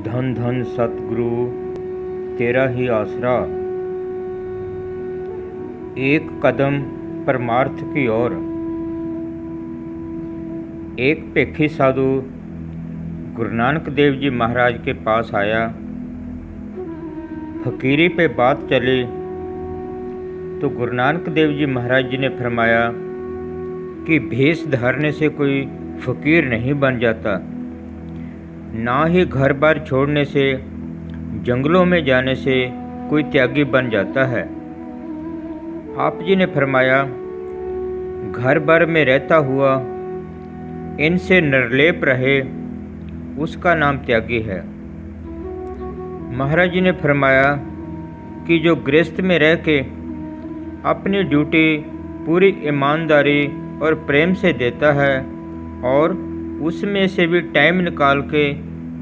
धन धन सतगुरु तेरा ही आसरा। एक कदम परमार्थ की ओर। एक पेखी साधु गुरु नानक देव जी महाराज के पास आया। फकीरी पे बात चली तो गुरु नानक देव जी महाराज जी ने फरमाया कि भेष धारने से कोई फकीर नहीं बन जाता, ना ही घर बार छोड़ने से, जंगलों में जाने से कोई त्यागी बन जाता है। आप जी ने फरमाया, घर बार में रहता हुआ इनसे निर्लेप रहे उसका नाम त्यागी है। महाराज जी ने फरमाया कि जो गृहस्थ में रह के अपनी ड्यूटी पूरी ईमानदारी और प्रेम से देता है और उसमें से भी टाइम निकाल के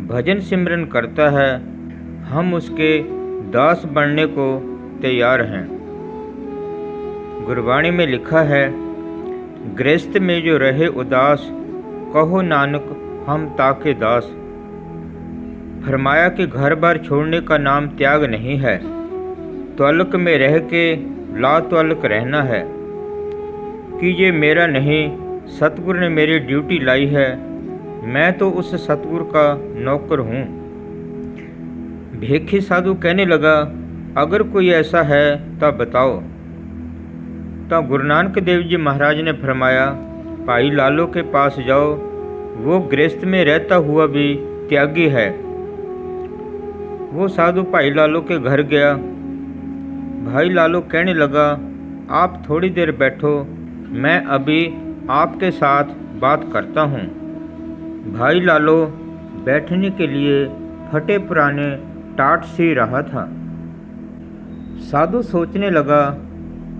भजन सिमरन करता है, हम उसके दास बनने को तैयार हैं। गुरबाणी में लिखा है, गृहस्थ में जो रहे उदास, कहो नानक हम ताके दास। फरमाया कि घर बार छोड़ने का नाम त्याग नहीं है, त्वलक में रह के ला त्वलक रहना है कि ये मेरा नहीं, सतगुरु ने मेरी ड्यूटी लाई है, मैं तो उस सतगुरु का नौकर हूँ। भेखी साधु कहने लगा, अगर कोई ऐसा है तो बताओ। तो गुरु नानक देव जी महाराज ने फरमाया, भाई लालो के पास जाओ, वो गृहस्थ में रहता हुआ भी त्यागी है। वो साधु भाई लालो के घर गया। भाई लालो कहने लगा, आप थोड़ी देर बैठो, मैं अभी आपके साथ बात करता हूँ। भाई लालो बैठने के लिए फटे पुराने टाट सी रहा था। साधु सोचने लगा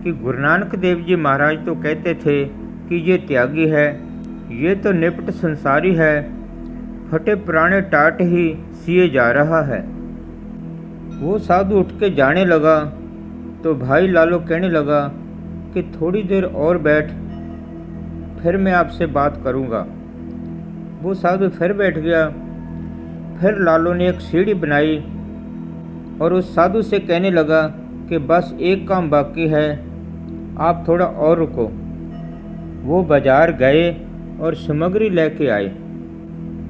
कि गुरु नानक देव जी महाराज तो कहते थे कि ये त्यागी है, ये तो निपट संसारी है, फटे पुराने टाट ही सिए जा रहा है। वो साधु उठ के जाने लगा तो भाई लालो कहने लगा कि थोड़ी देर और बैठ, फिर मैं आपसे बात करूँगा। वो साधु फिर बैठ गया। फिर लालो ने एक सीढ़ी बनाई और उस साधु से कहने लगा कि बस एक काम बाकी है, आप थोड़ा और रुको। वो बाजार गए और सामग्री लेके आए।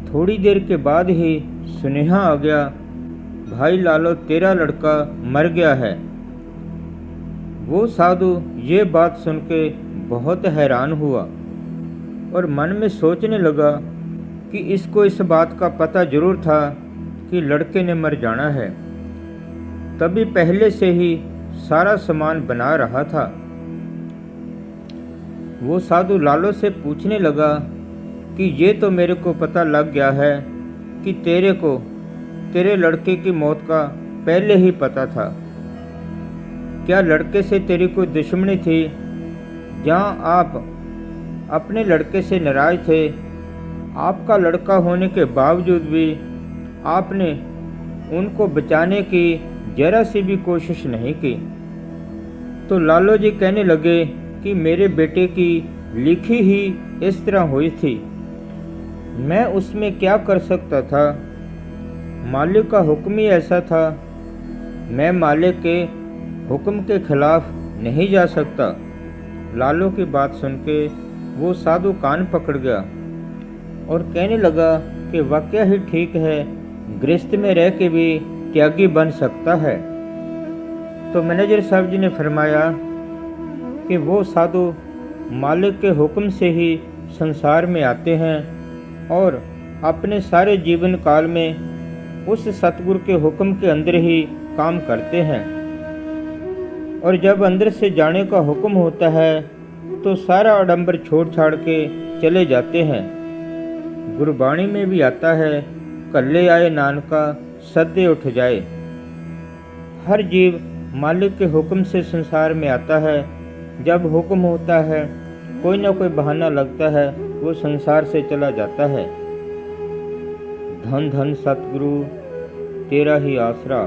थोड़ी देर के बाद ही सुनेहा आ गया, भाई लालो तेरा लड़का मर गया है। वो साधु ये बात सुन के बहुत हैरान हुआ और मन में सोचने लगा कि इसको इस बात का पता जरूर था कि लड़के ने मर जाना है, तभी पहले से ही सारा सामान बना रहा था। वो साधु लालो से पूछने लगा कि ये तो मेरे को पता लग गया है कि तेरे को तेरे लड़के की मौत का पहले ही पता था। क्या लड़के से तेरी कोई दुश्मनी थी? जहाँ आप अपने लड़के से नाराज थे, आपका लड़का होने के बावजूद भी आपने उनको बचाने की जरा सी भी कोशिश नहीं की। तो लालो जी कहने लगे कि मेरे बेटे की लिखी ही इस तरह हुई थी, मैं उसमें क्या कर सकता था? मालिक का हुक्म ही ऐसा था, मैं मालिक के हुक्म के खिलाफ नहीं जा सकता। लालो की बात सुन के वो साधु कान पकड़ गया और कहने लगा कि वाकया ही ठीक है, गृहस्थ में रह के भी त्यागी बन सकता है। तो मैनेजर साहब जी ने फरमाया कि वो साधु मालिक के हुक्म से ही संसार में आते हैं और अपने सारे जीवन काल में उस सतगुरु के हुक्म के अंदर ही काम करते हैं, और जब अंदर से जाने का हुक्म होता है तो सारा आडंबर छोड़ छाड़ के चले जाते हैं। गुरबाणी में भी आता है, कल्ले आए नानका सद्दे उठ जाए। हर जीव मालिक के हुक्म से संसार में आता है। जब हुक्म होता है, कोई ना कोई बहाना लगता है, वो संसार से चला जाता है। धन धन सतगुरु तेरा ही आसरा।